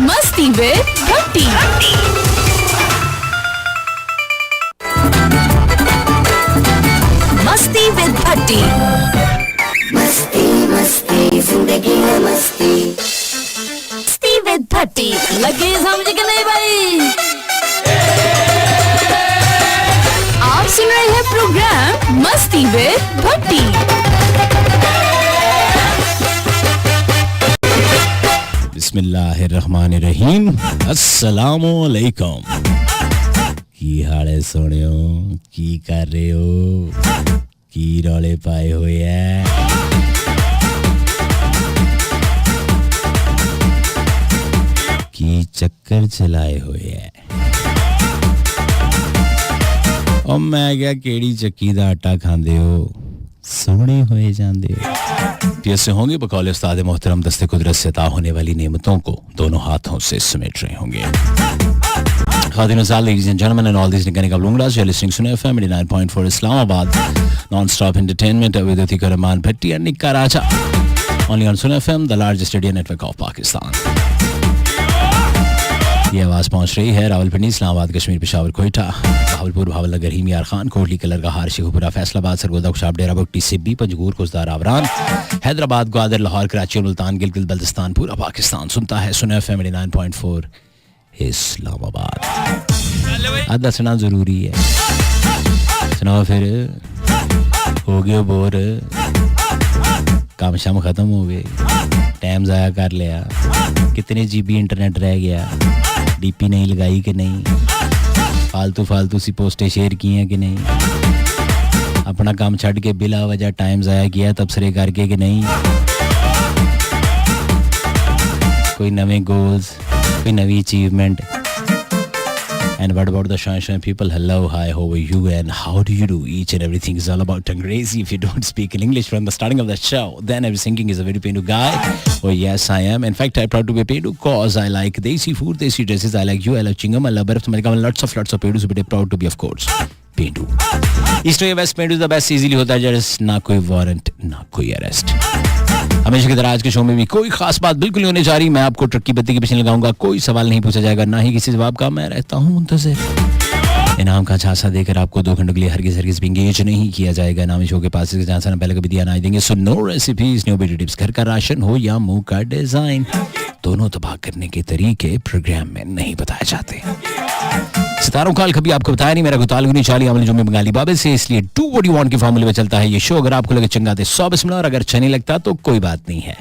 मस्ती विद भट्टी। मस्ती विद भट्टी। मस्ती मस्ती जिंदगी है मस्ती। मस्ती विद भट्टी। लगे समझ के नहीं भाई। आप सुन रहे हैं प्रोग्राम मस्ती विद भट्टी। बिस्मिल्लाहिर्रहमानिर्रहीम। अस्सलामु अलैकुम। की हाल है सोनियो, की कर रहे हो, की रौले पाए हुए है? की चक्कर चलाए हुए है? और मैं क्या केड़ी चक्की दा आटा खांदे हो, सोने हुए जांदे हो। ऐसे होंगे बकौल उस्ताद मोहतरम दस्ते कुदरत से अता होने वाली नेमतों को दोनों हाथों से समेट रहे होंगे। Ladies and gentlemen, and all these Niganika Blungras, you're listening to FM 89.4 Islamabad, non-stop entertainment with Atika Rahman Bhatti and Nika Raja. Only on Sun FM, the largest radio network of Pakistan. ये आवाज़ पहुंच रही है Rawalpindi, Islamabad, Kashmir, Peshawar, Quetta, Bahawalpur, Bahawalnagar, हिमियार Khan, Kotli, colour का हार, शेखुपुरा, फैसलाबाद, सरगोदा, खुशाब, डेरा बख्ती, सिब्बी, पंजगूर, कुसदार, आवरान, हैदराबाद, ग्वादर, लाहौर, कराची, मुल्तान, गिलगित बल्तिस्तान, पूरा पाकिस्तान सुनता है सुन FM 89.4 इस्लामाबाद। आज दसना ज़रूरी है। सुनाओ फिर, हो गए बोर, काम शाम ख़त्म हो गए, टाइम ज़ाया कर लिया, कितने GB इंटरनेट रह गया, DP नहीं लगाई कि नहीं, फालतू सी पोस्टें शेयर की हैं कि नहीं, अपना काम छड़ के बिला वजह टाइम ज़ाया किया तबसरे करके कि नहीं, कोई नवे गोल्स, कोई नवी achievement. And what about the Shine people? Hello, hi, how are you and how do you do? Each and everything is all about Tangrezi. If you don't speak in English from the starting of the show, then I was thinking is a very Pendu guy. Oh yes, I am. In fact, I'm proud to be a Pendu cause I like Desi food, Desi dresses. I like you, I love chingam, I love barf. Lots of Pendu, so proud to be, of course, Pendu. East to West Pendu is the best. Easily hota hai, just na koi warrant, na koi arrest. हमेशा की तरह आज के show में भी कोई खास बात बिल्कुल नहीं होने जा रही। मैं आपको ट्रक की बत्ती के पीछे लगाऊंगा, कोई सवाल नहीं पूछा जाएगा, ना ही किसी जवाब का। मैं रहता हूँ मुंतज़िर। इनाम का झांसा देकर आपको 2 घंटों के लिए हरगिज़ भी एंगेज नहीं किया जाएगा। इनामी शो के पास इसका झांसा ना पहले कभी दिया ना देंगे। So no recipes, no beauty tips, घर का राशन हो या मुंह का डिजाइन, दोनों तबाह करने के तरीके प्रोग्राम में नहीं बताए जाते। सितारों काल कभी आपको बताया नहीं, मेरा गुताल नहीं चाली अमल जो में बंगाली बाबे से, इसलिए डू व्हाट यू वांट के फॉर्मूले में चलता है ये शो। अगर आपको लगे चंगा दे 100 बिस्मिल्लाह, और अगर अच्छा नहीं लगता तो कोई बात नहीं है।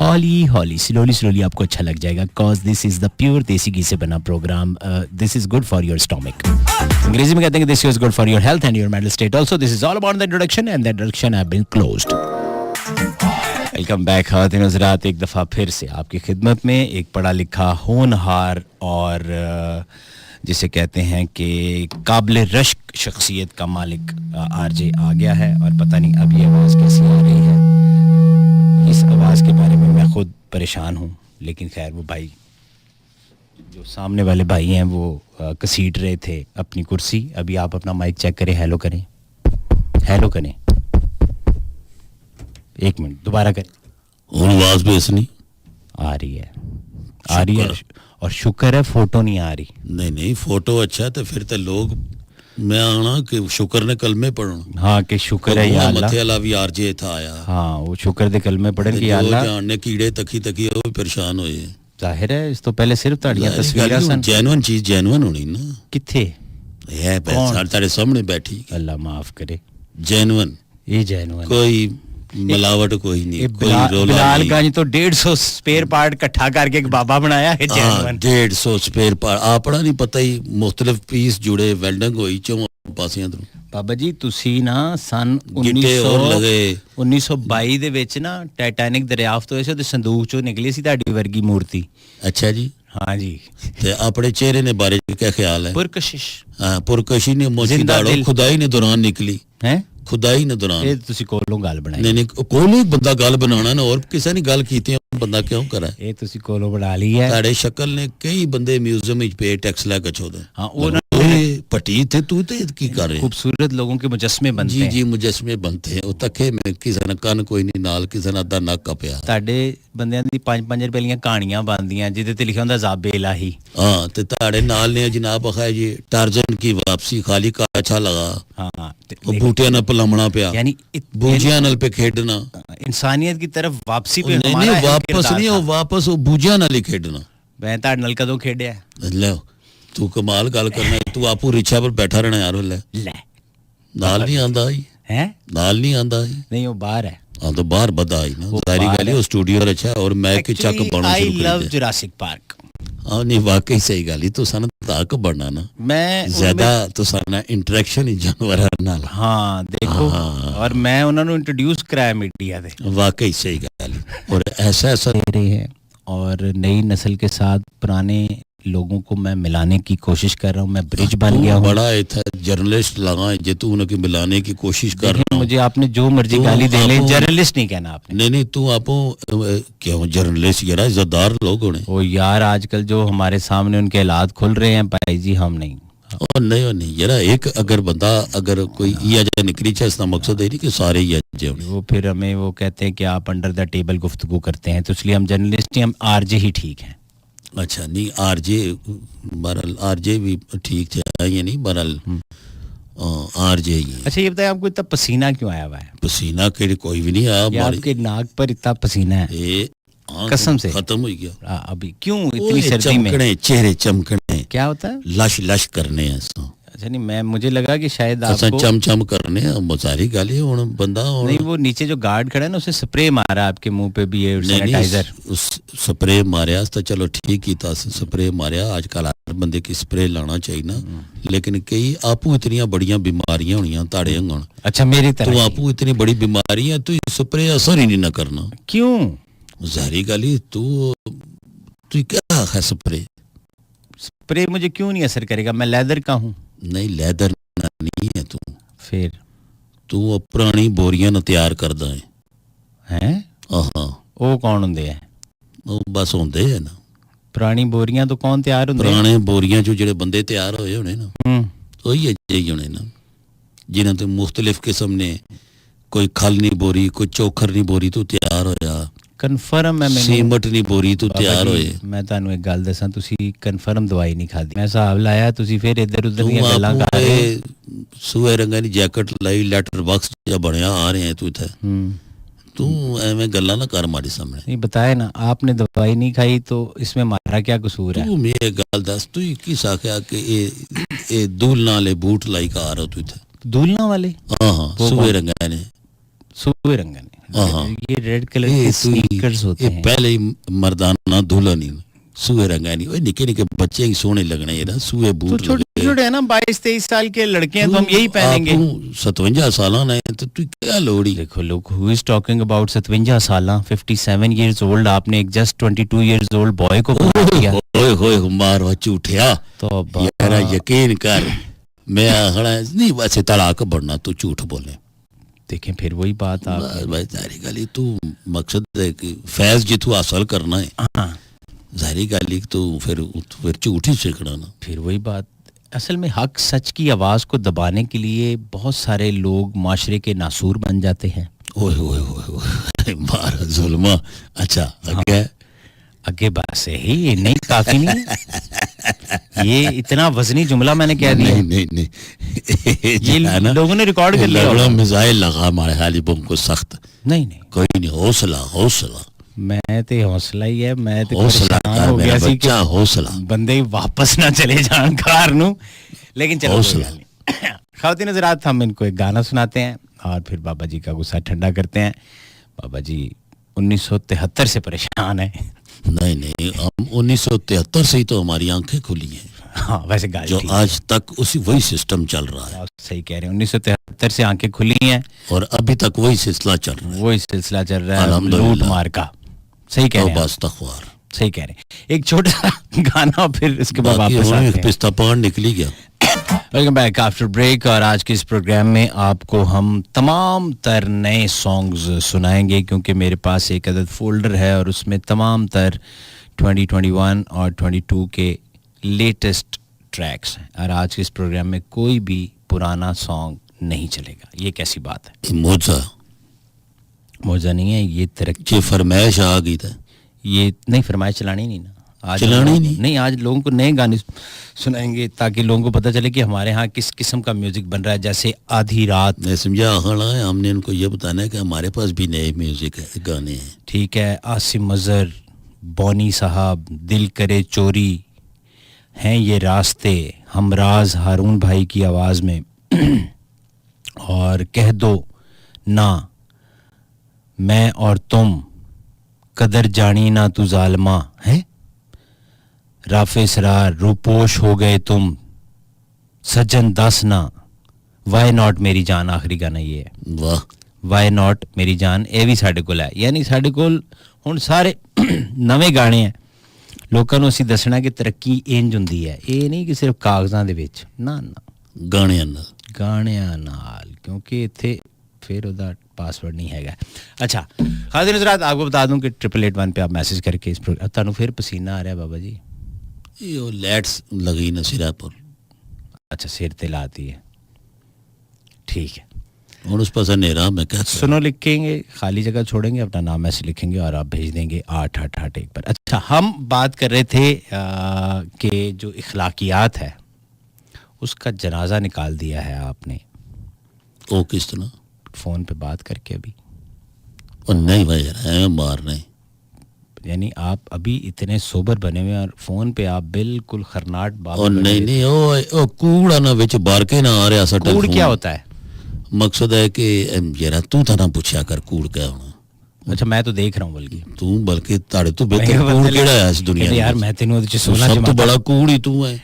हॉली स्लोली आपको अच्छा लग जाएगा, cause this is the pure desi ghee से बना program. This is good for your stomach. Angrezi में कहते हैं this is good for your health and your mental state also. This is all about the introduction and the introduction have been closed. Welcome back ख़वातीन हज़रात, एक दफ़ा फिर से आपकी खिदमत में एक पढ़ा लिखा, होनहार और जिसे कहते हैं कि काबिल रश्क शख्सियत का मालिक आरजे आ गया है। और पता नहीं अब ये आवाज़ कैसी आ रही है, इस आवाज़ के बारे में मैं खुद परेशान हूँ। लेकिन खैर, वो भाई जो सामने वाले भाई हैं वो घसीट रहे थे अपनी कुर्सी। अभी आप अपना माइक चेक करें, हेलो करें, हेलो करें, 1 मिनट दोबारा करें। आवाज़ बेसनी आ रही है, आ रही है, और शुक्र है फोटो नहीं आ रही। नहीं फोटो अच्छा, तो फिर तो लोग मैं आना कि शुक्र ने कलमे पढ़ना। हाँ कि शुक्र है या अल्लाह, मथे अल्लाह भी आरजे था आया। हाँ वो शुक्र दे कलमे पढ़न कि अल्लाह जानने कीड़े तकी वो परेशान होए। जाहिर है, इस तो पहले सिर्फ ताड़ियां तस्वीरां सन। जेन्युइन चीज जेन्युइन होनी ना। किथे है तेरे सामने बैठी, अल्लाह माफ करे। जेन्युइन, ये जेन्युइन, कोई मिलावट कोई नहीं, कोई रोला बिलाल गंज तो 150 स्पेयर पार्ट इकट्ठा करके एक बाबा बनाया है। 150 स्पेयर पार्ट आपड़ा नहीं पता ही, मुख्तलिफ पीस जुड़े, वेल्डिंग हुई चों पासियां तो। बाबा जी तुसी ना सन 1922 ਦੇ ਵਿੱਚ ਨਾ ਟਾਈਟੈਨਿਕ ਦਰਿਆਫਤ ਹੋਏ ਸੀ ਤੇ ਸੰਦੂਕ ਚੋਂ ਨਿਕਲੀ ਸੀ ਤੁਹਾਡੀ ਵਰਗੀ ਮੂਰਤੀ। अच्छा जी, हाँ जी। ਤੇ ਆਪਣੇ ਚਿਹਰੇ ਨੇ ਬਾਰੇ क्या ख्याल है? पुरकशिश, हाँ पुरकशी ने मोची दाड़ो खुदाई ने दौरान निकली है, खुदाई ने दौरान। ਇਹ ਤੁਸੀਂ ਕੋਲੋਂ ਗੱਲ ਬਣਾਈ। नहीं कोई बंदा गल बनाना ना, और किसी ने गल की बंदा क्यों करा? ਇਹ ਤੁਸੀਂ ਕੋਲੋਂ ਬਣਾ ਲਈ ਹੈ। ਤੁਹਾਡੇ ਸ਼ਕਲ ਨੇ ਕਈ ਬੰਦੇ ਮਿਊਜ਼ੀਅਮ ਵਿੱਚ ਪੇ ਟੈਕਸ ਲੈ ਕੇ ਛੋਦੇ। ਹਾਂ ਉਹਨਾਂ ਨੂੰ पटी थे तू ते की कर रहे खूबसूरत लोगों के मुजस्मे बनते जी हैं जी मुजस्मे बनते हैं ਉਹ ਤੱਕੇ ਮੈਂ ਕਿਸੇ ਨੇ ਕੰਨ ਕੋਈ ਨਹੀਂ ਨਾਲ ਕਿਸੇ ਨੇ ਅੱਧਾ ਨੱਕ ਪਿਆ ਤੁਹਾਡੇ ਬੰਦਿਆਂ ਦੀ 5-5 ਰੁਪਏ ਦੀਆਂ ਕਹਾਣੀਆਂ ਬਣਦੀਆਂ ਜਿਹਦੇ ਤੇ ਲਿਖਿਆ ਹੁੰਦਾ ਜ਼ਾਬੇ ਇਲਾਹੀ ਹਾਂ ਤੇ ਤੁਹਾਡੇ ਨਾਲ ਨੇ ਜਨਾਬ ਹੈ ਜੀ ਟਾਰਜ਼ਨ ਕੀ ਵਾਪਸੀ ਖਾਲੀ ਕਾ ਅੱਛਾ ਲਗਾ हाँ ਉਹ ਬੂਟਿਆਂ ਨਾਲ ਪਲਮਣਾ ਪਿਆ यानी ਬੂਝਿਆਂ ਨਾਲ पे ਖੇਡਣਾ इंसानियत की तरफ वापसी पे ਨਹੀਂ हमारा ਨਹੀਂ अहम ਵਾਪਸ किरदार ਨਹੀਂ था। ਉਹ ਵਾਪਸ ਉਹ ਬੂਝਿਆਂ ਨਾਲ ਹੀ ਖੇਡਣਾ मैं ਤੁਹਾਡੇ ਨਾਲ ਕਦੋਂ ਖੇਡਿਆ ਲੈ ਤੂੰ ਕਮਾਲ ਗੱਲ ਕਰਨਾ ਤੂੰ ਆਪੂ ਰਿਛਾ ਪਰ ਬੈਠਾ ਰਹਿਣਾ ਯਾਰ ਲੈ ਲੈ ਨਾਲ ਨਹੀਂ ਆਂਦਾ ਹੀ ਹੈ ਨਾਲ ਨਹੀਂ ਆਂਦਾ ਹੀ नहीं वो बाहर है ਹਾਂ ਤਾਂ ਬਾਹਰ ਬਦਾ ਹੀ ਨਾ ਉਹ ਜ਼ਾਰੀ ਬਾਹਰ ਗੱਲ ਹੈ ਹੈ। ਉਹ ਸਟੂਡੀਓ ਅੱਛਾ ਔਰ ਮੈਂ ਕਿ ਚੱਕ ਬਣਾ आई ਸ਼ੁਰੂ लव ਕਰ जुरासिक पार्क ਹਾਂ ਨਹੀਂ ਵਾਕਈ ਸਹੀ ਗੱਲ ਹੈ ਤੂੰ ਸਾਨੂੰ ਤਾਕ ਬਣਨਾ ਨਾ मैं ਜ਼ਿਆਦਾ ਤੂੰ ਸਾਨਾ ਇੰਟਰੈਕਸ਼ਨ ਹੀ ਜਾਨਵਰਾਂ ਨਾਲ हाँ देखो और मैं उन्होंने इंट्रोड्यूस कराया मीडिया से वाकई सही गल है। और ऐसा ऐसा दे रही है और नई नस्ल के साथ पुराने लोगों को मैं मिलाने की कोशिश कर रहा हूँ मैं ब्रिज बन तू गया हूँ बड़ा था जर्नलिस्ट लगा है जे तू उनके मिलाने की कोशिश कर देखिए, रहा मुझे आपने जो मर्जी तू गाली दे ले आपको- जर्नलिस्ट नहीं कहना आपने नहीं नहीं तू आपो क्यों जर्नलिस्ट यार इज्जतदार लोग होने वो यार आजकल जो हमारे सामने उनके हालात खुल रहे हैं भाई जी हम नहीं और नहीं यार एक अगर बंदा अगर कोई इया जा निकली चाहे इसका मकसद है नहीं कि सारे ही अजे होने वो फिर हमें वो कहते हैं कि आप अंडर द टेबल गुफ्तगू करते हैं तो इसलिए हम जर्नलिस्ट ही हम आरजे ही ठीक हैं अच्छा नहीं आरजे बहरहाल आरजे भी ठीक है ये नहीं बहरहाल आरजे ही है। अच्छा ये बताइए आपको इतना पसीना क्यों आया हुआ है पसीना के कोई भी नहीं आया ये हमारी आपके नाक पर इतना पसीना है ये आँख कसम से। खत्म हो गया अभी क्यों इतनी ओए, सर्दी में चमकने चेहरे चमकने क्या होता है लश लश करने हैं असां अच्छा नहीं मैं मुझे लगा कि शायद असां आपको चम चम करने हैं मसारी गल है हुन बंदा हुन नहीं वो नीचे जो गार्ड खड़ा है ना उसे स्प्रे मारा है आपके मुंह पे भी ये नहीं, सैनिटाइजर उस स्प्रे मारिया तो चलो ठीक कीता स्प्रे मारिया आजकल हर बंदे की स्प्रे लाना चाहिए ना लेकिन कई आपू इतनी बड़ियां बीमारियां होनियां ताड़े अंगण अच्छा मेरी तू तरह आपू इतनी बड़ी बीमारी है तू स्प्रे असर ही नहीं ना करना क्यों जहरी गली तू तू क्या है स्प्रे स्प्रे मुझे क्यों नहीं असर करेगा मैं लेदर का हूँ नहीं लेदर नहीं है तू फिर तू वो पुरानी बोरियां ना तैयार करदा है हैं हाँ वो कौन होंदे है ਉਹ ਬਸ ਹੁੰਦੇ ਆ ਨਾ पुरानी बोरियां तो कौन तैयार होंदे ਪੁਰਾਣੇ ਬੋਰੀਆਂ ਚੋਂ ਜਿਹੜੇ ਬੰਦੇ ਤਿਆਰ ਹੋਏ ਹੋਣੇ ਨਾ हम्म ਉਹੀ ਅਜੇ ਹੀ ਹੋਣੇ ਨਾ ਜਿਨ੍ਹਾਂ ਤੋਂ ਮੁxtਲਿਫ ਕਿਸਮ ਨੇ ਕੋਈ ਖਲਨੀ ਬੋਰੀ ਕੋਈ ਚੋਖਰਨੀ ਬੋਰੀ ਤੋਂ ਤਿਆਰ ਹੋਇਆ ਕਨਫਰਮ ਹੈ ਮੈਨੂੰ ਸੀਮਟਨੀ ਬੋਰੀ ਤੋਂ ਬਾਬਾ ਤਿਆਰ ਜੀ, ਹੋਏ ਮੈਂ ਤੁਹਾਨੂੰ ਇੱਕ ਗੱਲ ਦੱਸਾਂ ਤੁਸੀਂ ਕਨਫਰਮ ਦਵਾਈ ਨਹੀਂ ਖਾਦੀ ਮੈਂ ਹਿਸਾਬ ਲਾਇਆ ਤੁਸੀਂ ਫਿਰ ਇੱਧਰ ਉੱਧਰ ਤੂੰ ਦੀਆਂ ਗੱਲਾਂ ਕਰ ਆਪੋ ਰਹੇ ਹੋ ਇਹ ਸੂਏ ਰੰਗਾਂ ਦੀ ਜੈਕਟ ਲਈ ਲੈਟਰ ਬਾਕਸ ਜਿਹਾ ਬਣਿਆ ਆ ਰਹੇ ਤੂੰ ਇੱਥੇ ਤੂੰ ਐਵੇਂ ਗੱਲਾਂ ਨਾ ਕਰ ਮਾੜੀ ਸਾਹਮਣੇ नहीं बताया ना आपने दवाई नहीं खाई तो इसमें हमारा क्या कसूर है ਤੂੰ ਮੇਰੇ ਗੱਲ ਦੱਸ ਤੂੰ ਕੀ ਸਾਖਿਆ ਕਿ ਇਹ ਦੂਲਣਾ ਵਾਲੇ ਬੂਟ ਲਾਈ ਕਾ ਆ ਰਹਾ ਤੂੰ ਇੱਥੇ दूलना वाले ਹਾਂ ਹਾਂ वो ਸੂਏ कौन? ਰੰਗਾਂ ਨੇ सूए रंगन हाँ। ये रेड कलर ਇਹ के ਤੂੰ स्नीकर्स होते ਇਹ हैं ਪਹਿਲੇ ਹੀ ਮਰਦਾਨਾ ਦੁਲਹਨ ਹੀ ਸੂਏ ਰੰਗਾਂ ਨਹੀਂ ਓਏ ਨਿੱਕੇ ਨਿੱਕੇ ਬੱਚੇ ਹੀ ਸੋਹਣੇ ਲੱਗਣੇ ਯਾਰ ਸੂਏ तो ਬੂਟ छोटे छोटे है ना 22-23 साल के लड़के हैं तो हम यही पहनेंगे 57 ਸਾਲਾਂ ਨੇ ਤੇ ਤੂੰ ਕੀ ਲੋੜੀ देखो लोग हु इज टॉकिंग अबाउट 57 साल 57 years old आपने एक जस्ट 22 years old बॉय को बता दिया ਓਏ ਹੋਏ ਮਾਰਵਾ ਝੂਠਿਆ तो ਯਾਰਾ ਯਕੀਨ ਕਰ ਮੈਂ ਆਖਣਾ ਨਹੀਂ ਵੈਸੇ ਤਲਾਕ ਬਣਨਾ ਤੂੰ ਝੂਠ ਬੋਲੇ देखें फिर वही बात आप भाई जारी गाली तू मकसद है कि फैज जितू हासिल करना है हाँ जारी गाली तो फिर झूठ ही सीखना ना फिर वही बात असल में हक सच की आवाज़ को दबाने के लिए बहुत सारे लोग माशरे के नासूर बन जाते हैं ओए ओए ओए ओए मार जुल्मा अच्छा आगे आगे बात से ही ये नहीं काफी नहीं है? ये इतना वजनी जुमला मैंने कह दिया नहीं नहीं नहीं ये है ना, लोगों ने रिकॉर्ड कर लिया लगड़ा होगा। मिसाइल लगा हमारे हाली बम को सख्त नहीं नहीं कोई नहीं हौसला हौसला मैं ते हौसला ही है मैं ते हौसला परेशान कर हो मेरा गया सी बच्चा हौसला कि बंदे वापस ना चले जान कार नु लेकिन चलो कोई हौसला। गल नहीं। खातिन हज़रात हम इनको एक गाना सुनाते हैं और फिर बाबा जी का गुस्सा ठंडा करते हैं बाबा जी 1973 से परेशान है नहीं नहीं हम 1973 से ही तो हमारी आंखें खुली हैं हाँ वैसे गाल जो ठीक आज तक उसी वही सिस्टम चल रहा है है। आप सही कह रहे हैं 1973 से आंखें खुली हैं और अभी तक वही सिलसिला चल रहा है वही सिलसिला चल रहा है अल्हम्दुलिल्लाह। लूट मार का सही कह रहे हैं आप, तख्वार सही कह रहे हैं एक छोटा सा गाना और फिर इसके बाद बाकी वापस आते हैं पिस्ता पान निकली गया वेलकम बैक आफ्टर ब्रेक और आज के इस प्रोग्राम में आपको हम तमाम तर नए सॉन्ग्स सुनाएंगे क्योंकि मेरे पास एक अदद फोल्डर है और उसमें तमाम तर 2021 और 22 के लेटेस्ट ट्रैक्स हैं और आज के इस प्रोग्राम में कोई भी पुराना सॉन्ग नहीं चलेगा। ये कैसी बात है? मौजा नहीं है, ये तरक्की। ये फरमाइश आ गई था, ये नहीं फरमाइश चलानी नहीं ना आज, चलानी नहीं आज लोगों को नए गाने सुनाएंगे ताकि लोगों को पता चले कि हमारे यहाँ किस किस्म का म्यूजिक बन रहा है। जैसे आधी रात, मैं समझा है, हमने उनको ये बताना है कि हमारे पास भी नए म्यूजिक है, गाने हैं। ठीक है, आसिम मजहर, बॉनी साहब, दिल करे चोरी, हैं ये रास्ते, हमराज हारून भाई की आवाज़ में, और कह दो ना, मैं और तुम, कदर जानी ना तू जालमा है, राफे सरार, रूपोश हो गए तुम, सज्जन दस ना, वाई नॉट मेरी जान। आखिरी गाना ये है, वाह, वाई नॉट मेरी जान। ये भी साढ़े कोल है, यानी साढ़े कोल हुण सारे नवे गाने हैं। लोकां नूं असीं दसना कि तरक्की इंज हुंदी है, ये नहीं कि सिर्फ कागज़ां दे विच, ना ना, गाणियां नाल, क्योंकि इत्थे फिर उहदा पासवर्ड नहीं हैगा। अच्छा खादिर हज़रात, आपको बता दूं कि 8881 पे आप मैसेज करके इस तुहानूं फिर पसीना आ रहा है बाबा जी? ये लाइट्स लगी ना सिरा पर। अच्छा, सिर ते लाती है, ठीक है। और उस पास अंधेरा में क्या सुनो, लिखेंगे, खाली जगह छोड़ेंगे, अपना नाम ऐसे लिखेंगे और आप भेज देंगे 888 पर। अच्छा, हम बात कर रहे थे कि जो इखलाकियात है उसका जनाजा निकाल दिया है आपने। ओ किस तरह? फ़ोन पे बात करके अभी। और नहीं भाई यार, मारने, यानी आप अभी इतने सोबर बने हुए और फ़ोन पे आप बिल्कुल खरनाट बात। और नहीं ओ कूड़ा ना विच बार के ना आ रहा सा। कूड़ क्या होता है? मकसद है कि जरा तू था ना पूछा कर कूड़ क्या होना। अच्छा, मैं तो देख रहा हूँ बल्कि ताड़े तो बेहतर कूड़ केड़ा है इस दुनिया में? यार मैं तेनों ओदे च सोना सब तो बड़ा कूड़ ही तू है।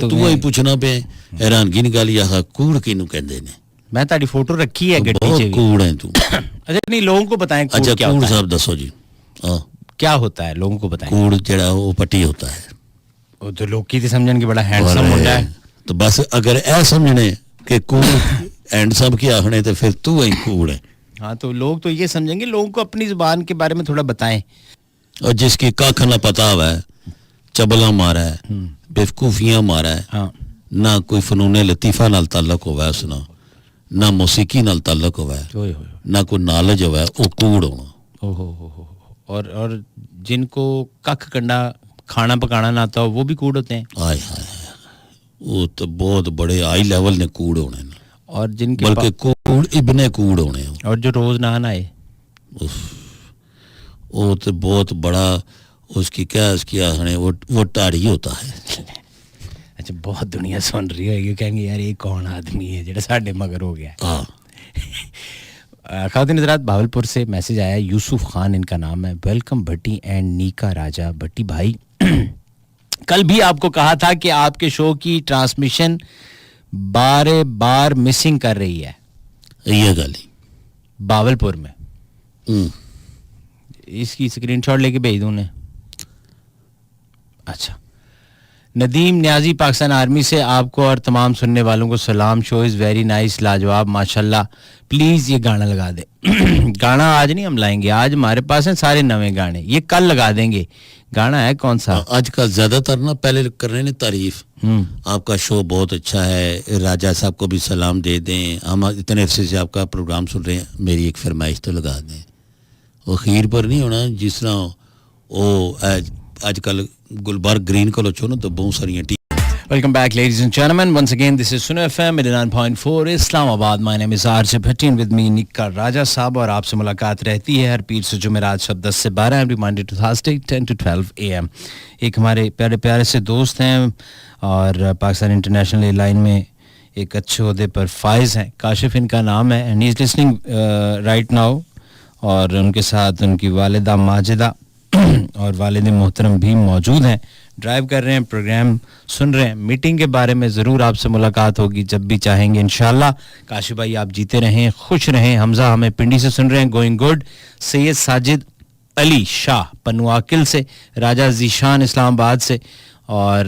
तू ही पूछना पे हैरानगी निकाली, आह कूड़ किनू कहंदे ने? मैं ताड़ी फोटो रखी है गड्डी च। बहुत कूड़ है तू। अच्छा नहीं, लोगों को बताएं कूड़ अच्छा, क्या कूड़ होता है? साहब दसो जी। क्या होता है, लोगों को बताएं। कूड़ जेड़ा वो पट्टी होता है। वो तो लोग की समझन की बड़ा हैंडसम मुंडा है। तो बस अगर ऐ समझने कि कूड़ हैंडसम की आखने तो फिर तू ही कूड़ है। हाँ, तो लोग तो ये समझेंगे। लोगों को अपनी जुबान के बारे में थोड़ा बताएं। और जिसकी कख ना पता हुआ है, चबला मारा है, बेवकूफियां मारा है, हाँ, ना कोई फनूने लतीफा नाल ताल्लुक होवा है उसना, ना मौसीकी नाल ताल्लुक होवा है, ना कोई नॉलेज होवा है, वो कूड़ होना। ओहो। और जिनको कख कंडा खाना पकाना ना आता हो वो भी कूड़ होते हैं। हाय हाय, वो तो बहुत बड़े हाई लेवल ने कूड़ होने। और जिनके बल्कि कूड़ इब्ने कूड़ होने। और जो रोज ना नहाए, वो तो बहुत बड़ा, उसकी क्या इसकी आखने, वो टाड़ी होता है। अच्छा, बहुत दुनिया सुन रही है, कहेंगे यार ये कौन आदमी है जेड़ा साडे मगर हो गया। हाँ। खातिन हज़रात, भावलपुर से मैसेज आया, यूसुफ खान इनका नाम है। वेलकम भट्टी एंड नीका राजा। भट्टी भाई, कल भी आपको कहा था कि आपके शो की ट्रांसमिशन बार मिसिंग कर रही है। ये गाली भावलपुर में। इसकी स्क्रीनशॉट लेके भेज दूं ने। अच्छा, नदीम न्याजी पाकिस्तान आर्मी से आपको और तमाम सुनने वालों को सलाम। शो इज़ वेरी नाइस, लाजवाब, माशाल्लाह। प्लीज़ ये गाना लगा दे। गाना आज नहीं हम लाएंगे, आज हमारे पास हैं सारे नवे गाने, ये कल लगा देंगे। गाना है कौन सा? आजकल ज्यादातर ना पहले कर रहे हैं तारीफ। आपका शो बहुत अच्छा है, राजा साहब को भी सलाम दे दें, हम इतने अरसे से आपका प्रोग्राम सुन रहे हैं, मेरी एक फरमाइश तो लगा दें। वो खीर पर नहीं होना, जिस तरह वो आजकल गुलबर्ग ग्रीन को लो ना तो बहुत सारी T. Welcome back, ladies and gentlemen. Once again, this is Suno FM 89.4 Islamabad. My name is RJ Bhatti and with me Nikka Raja साहब, और आपसे मुलाकात रहती है हर पीर से जुमेरात शब 10 से 12 every Monday to Thursday 10 to 12 AM। एक हमारे प्यारे प्यारे से दोस्त हैं और पाकिस्तान इंटरनेशनल एयरलाइन में एक अच्छे ओहदे पर फाइज हैं, काशिफ इनका नाम है, and he is listening right now. और उनके साथ उनकी वालिदा माजिदा और वालिद मोहतरम भी मौजूद हैं, ड्राइव कर रहे हैं, प्रोग्राम सुन रहे हैं। मीटिंग के बारे में ज़रूर आपसे मुलाकात होगी जब भी चाहेंगे इंशाल्लाह। काशिफ भाई आप जीते रहें, खुश रहें। हमजा हमें पिंडी से सुन रहे हैं, गोइंग गुड। सैयद साजिद अली शाह पनुआकिल से, राजा जीशान इस्लामाबाद से, और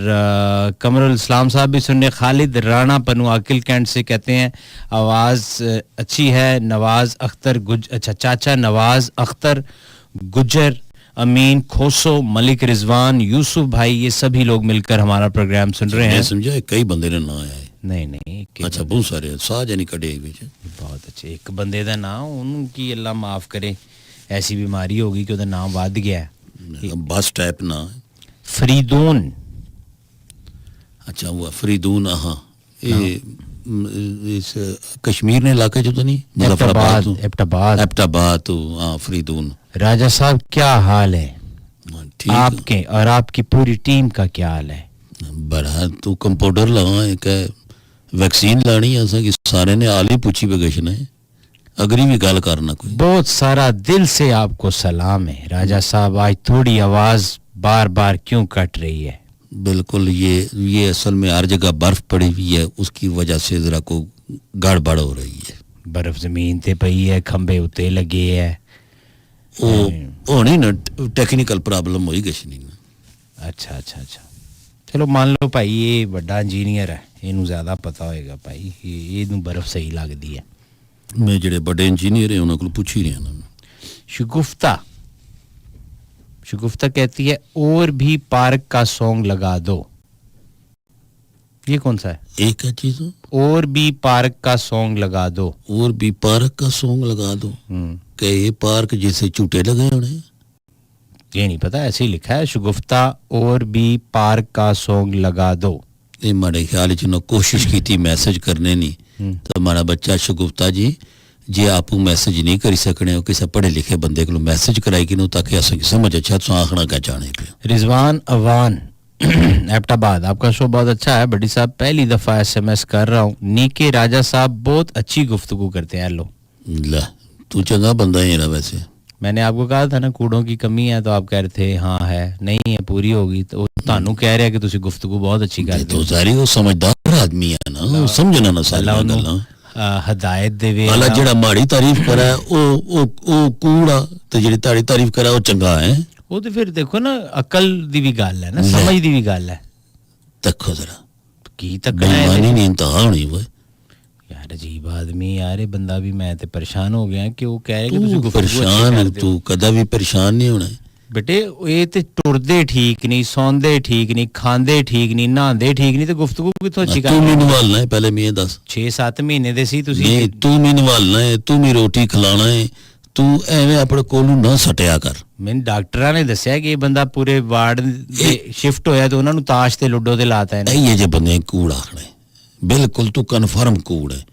कमरुल इस्लाम साहब भी सुन रहे। खालिद राणा पनुआकिल कैंट से कहते हैं आवाज़ अच्छी है। नवाज़ अख्तर अच्छा चाचा नवाज़ अख्तर गुजर अमीन, खोसो, मलिक रिजवान, यूसुफ भाई, ये सभी लोग मिलकर हमारा प्रोग्राम सुन रहे हैं। मैं समझा कई बंदे ने ना आया है। नहीं अच्छा बहुत सारे साज नहीं कटे विच। बहुत अच्छे। एक बंदे दा नाम, उनकी अल्लाह माफ करे, ऐसी बीमारी होगी कि ਉਹਦਾ नाम ਵੱਧ ਗਿਆ है। बस टाइप ना फरीदून। अच्छा हुआ फरीदून। हाँ ये इस कश्मीर ने इलाके जो तो नहीं मुजफ्फराबाद एबटाबाद। हाँ फरीदून। राजा साहब क्या हाल है ठीक आपके और आपकी पूरी टीम का? क्या हाल है? बड़ा तू कंपाउंडर लगा एक वैक्सीन लानी है असा कि सारे ने आली पूछी पे गशना है अगरी भी गल करना कोई। बहुत सारा दिल से आपको सलाम है राजा साहब। आज थोड़ी आवाज बार बार क्यों कट रही है? बिल्कुल ये असल में हर जगह बर्फ पड़ी हुई है, उसकी वजह से जरा को गड़बड़ हो रही है। बर्फ जमीन ते पई है, खंबे उत्ते लगे है। ओ नहीं ना टेक्निकल प्रॉब्लम होई गशनी ना। अच्छा। चलो मान लो भाई ये बड़ा इंजीनियर है, इनू ज्यादा पता होएगा भाई, ये बर्फ सही लगती है। मैं जेडे बड़े इंजीनियर है उन्होंने पूछ ही रहा ना। शगुफ्ता कहती है और भी पार्क का सॉन्ग लगा दो। ये कौन सा है? एक क्या चीज? और भी पार्क का सॉन्ग लगा दो। और भी पार्क का सॉन्ग लगा दो। कि ये पार्क जैसे झूठे लगे होने? ये नहीं पता, ऐसे ही लिखा है शगुफ्ता और भी पार्क का सॉन्ग लगा दो। ये माड़े ख्याल च कोशिश की थी मैसेज करने नहीं तो हमारा बच्चा शगुफ्ता जी जे आप मैसेज नहीं कर सकने हो किसी पढ़े लिखे बंदे को मैसेज कराई कि ताकि असं समझ अच्छा तो आखना क्या चाहने पे। रिजवान अवान एबटाबाद, आपका शो बहुत अच्छा है बड़ी साहब, पहली दफा SMS कर रहा हूँ। नीके राजा साहब बहुत अच्छी गुफ्तगू करते हैं। लो तू चंगा बंदा ही ना। वैसे मैंने आपको कहा था ना कूड़ों की कमी है तो आप कह रहे थे हाँ है, नहीं है पूरी होगी तो तानू कह रहे हैं कि तुसी गुफ्तगू बहुत अच्छी कर दो। तो सारी वो समझदार आदमी है ना, समझना ना सारी गल्लां हदायत देवे। अल्लाह जेड़ा माड़ी तारीफ करा है ओ कूड़ा ते जेड़ी ताड़ी तारीफ करा वो चंगा है। वो तो फिर देखो ना अकल दी भी गल है ना, समझ दी भी गल है। देखो जरा की तक बेईमानी नहीं इंतहा होनी वो यार। अजीब आदमी यार, ये बंदा भी मैं ते परेशान हो गया कि वो कह रहे कि तुसी परेशान तू कदा भी परेशान नहीं होना बेटे। ये ते टुरदे ठीक नहीं, सौंदे ठीक नहीं, खांदे ठीक नहीं, नहांदे ठीक नहीं, तो गुफ्तगू कितों अच्छी कर। तू मैनू नवालना है पहले मैं दस 6-7 महीने दे सी तुसी। नहीं तू मैनू नवालना है, तू मेरी रोटी खिलाना है, तू एवें अपने कोलू ना सटिया कर। मैंने डॉक्टरां ने दस्या कि ये बंदा पूरे वार्ड दे शिफ्ट होया तो उन्हां नू ताश ते लूडो ते लाता है। ये जे बंदे कूड़ आखने बिल्कुल तू कन्फर्म कूड़ है।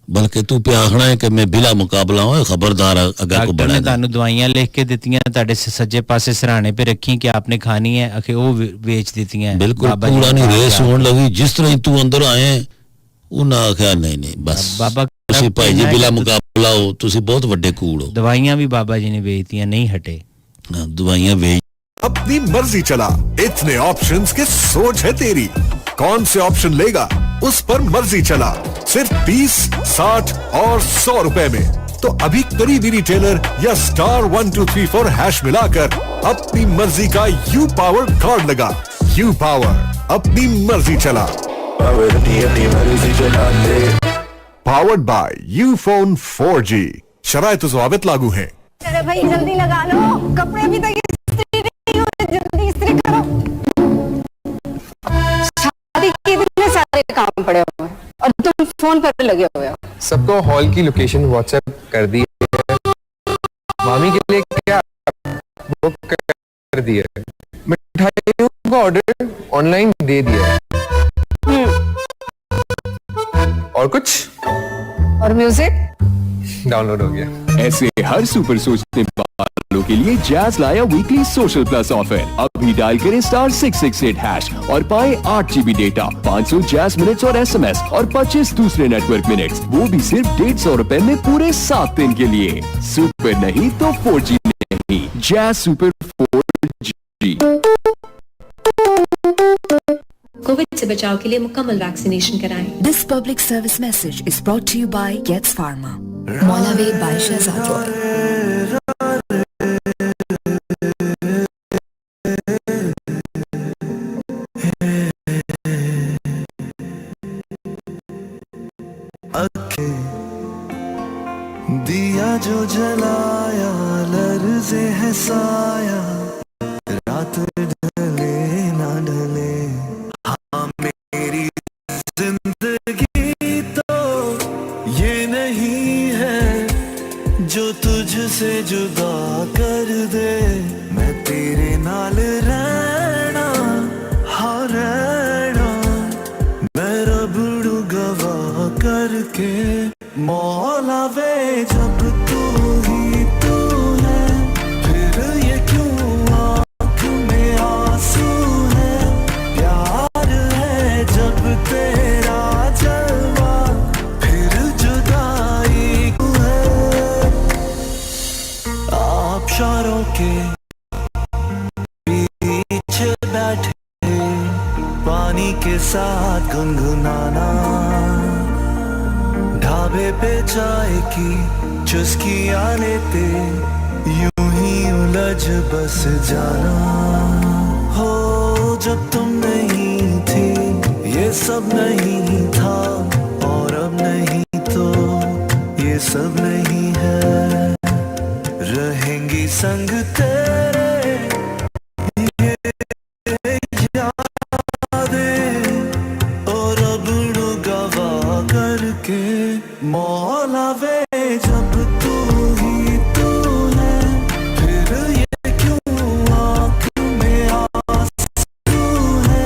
बल्कि तू पे आखना है कि मैं बिला मुकाबला हूं, खबरदार अगर को बड़ा। तानू दवाइयां लिख के दित्तियां ताडे सज्जे पासे सराहने पे रखी कि आपने खानी है, आखे वो बेच दित्तियां। बिल्कुल कूड़ा नहीं रेस होने लगी जिस तरह तू अंदर आए उन्हें आख्या नहीं बस बाबा तुसी भाई जी बिला मुकाबला हो, तुसी बहुत वड्डे कूड़ हो। दवाइयां भी बाबा जी ने बेचतियां, नहीं हटे। दवाइयां बेच अपनी मर्जी चला, इतने ऑप्शंस के सोच है तेरी, कौन से ऑप्शन लेगा उस पर मर्जी चला। सिर्फ 30, 60 और 100 रुपए में। तो अभी करीबी रिटेलर या *1234# मिलाकर अपनी मर्जी का यू पावर कार्ड लगा। यू पावर अपनी मर्जी चला। Powered by Ufone 4G। शरायत व ज़वाबित लागू हैं। अरे भाई जल्दी लगा लो, कपड़े भी तो इस्त्री नहीं हुए, जल्दी इस्त्री करो। शादी के इतने सारे काम पड़े हुए हैं और तुम फोन पर लगे हुए हो। सबको हॉल की लोकेशन व्हाट्सएप कर दी है, मामी के लिए क्या बुक कर दी है, मिठाइयों का ऑर्डर ऑनलाइन दे दिया है। और कुछ और म्यूजिक डाउनलोड हो गया। ऐसे हर सुपर सोचने वालों के लिए जैज़ लाया वीकली सोशल प्लस ऑफर। अभी डायल करें *668# और पाएं 8 GB डेटा, 500 जैज़ मिनट्स और SMS और 25 दूसरे नेटवर्क मिनट्स, वो भी सिर्फ 150 रुपए में पूरे 7 दिन के लिए। सुपर नहीं तो 4G नहीं, जैज़ सुपर 4G। कोविड से बचाव के लिए मुकम्मल वैक्सीनेशन कराएं। This public service message is brought to you by Getz Pharma. Molawe by Shahzad Roy. दिया जो जलाया लर्ज़े है साया रात ढले ना ढले हाँ मेरी जिंदगी तो ये नहीं है जो तुझसे जुदा कर दे मैं तेरे नाल रहना हाँ रहना मैं रबड़ू गवाह करके मौला वे जब तू ही तू है फिर ये क्यों आँख में आंसू है प्यार है जब तेरा जलवा फिर जुदाई है आबशारों के पीछे बैठे पानी के साथ गुनगुनाना ढाबे पे चाय की चुस्कियां लेते यूं ही उलझ बस जाना हो जब तुम नहीं थी ये सब नहीं था और अब नहीं तो ये सब नहीं है रहेंगी संग तेरे ये यादें और अब गवाह करके मौला वे जब तू ही तू है फिर ये क्यों आँख में आंसू है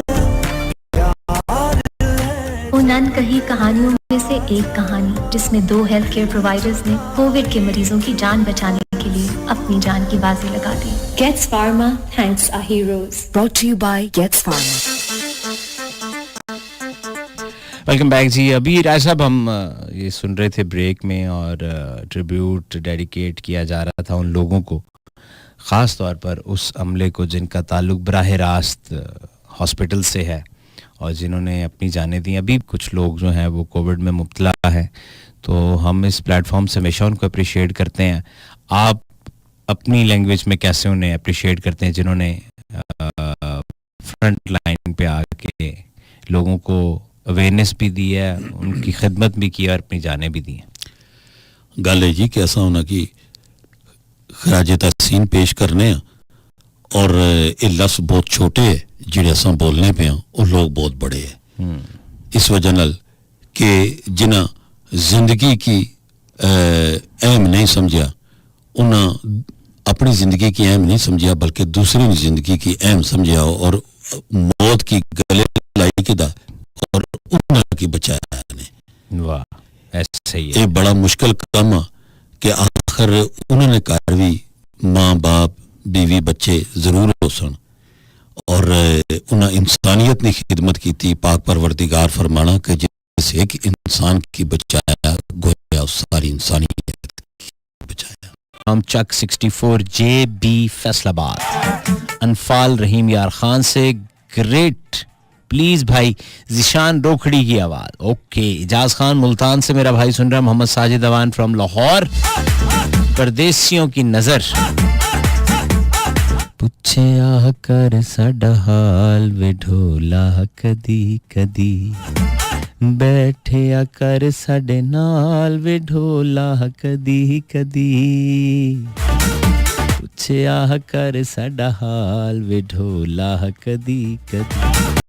प्यार है उन कही कहानियों में से एक कहानी जिसमें दो हेल्थ केयर प्रोवाइडर्स ने कोविड के मरीजों की जान बचाने के लिए अपनी जान की बाजी लगा दी। Gets Pharma thanks our heroes. Brought to you by Gets Pharma. Welcome back जी। अभी राज साहब हम ये सुन रहे थे ब्रेक में और ट्रिब्यूट डेडिकेट किया जा रहा था उन लोगों को, ख़ास तौर पर उस अमले को जिनका ताल्लुक बराह रास्त हॉस्पिटल से है और जिन्होंने अपनी जानें दी। अभी कुछ लोग जो हैं वो कोविड में मुब्तला हैं, तो हम इस प्लेटफॉर्म से हमेशा उनको अप्रिशिएट करते हैं। आप अपनी लैंग्वेज में कैसे उन्हें अप्रिशिएट करते हैं जिन्होंने फ्रंट लाइन पे आके लोगों को अवेयरनेस भी दी है, उनकी खिदमत भी की और अपनी जानें भी दी हैं? गल है जी कि ऐसा होना कि खराज तहसीन पेश करने हैं और ये लफ्ज़ बहुत छोटे है जिहड़े असां बोलने पे हैं वो लोग बहुत बड़े हैं। इस वजह नाल कि जिन्हें जिंदगी की अहम नहीं समझा उन्हें अपनी ज़िंदगी की अहम नहीं समझा बल्कि दूसरी की ज़िंदगी की अहम समझा और मौत की गले लाई किदा और उन्हें की बचाया ने। वाह, ऐसा ही है। ये बड़ा मुश्किल काम है कि आखिर उन्होंने घर भी माँ बाप बीवी बच्चे ज़रूर हो सन और उन्हें इंसानियत ने खिदमत की थी। पाक परवरदिगार फरमाना कि जिस एक इंसान की बचाया गोया उस सारी इंसानियत की बचाया। हम चक 64 JB फैसलाबाद अनफाल रहीम यार खान से ग्रेट प्लीज भाई जिशान रोखड़ी की आवाज। ओके, इजाज खान मुल्तान से मेरा भाई सुन रहा है। मोहम्मद साजिद अवान फ्रॉम लाहौर। परदेसियों की नजर पुछे आ कर साडा हाल वे ढोला कदी कदी बैठे आ कर साडे नाल वे ढोला कदी कदी पुछे आ कर साडा हाल वे ढोला कदी कदी।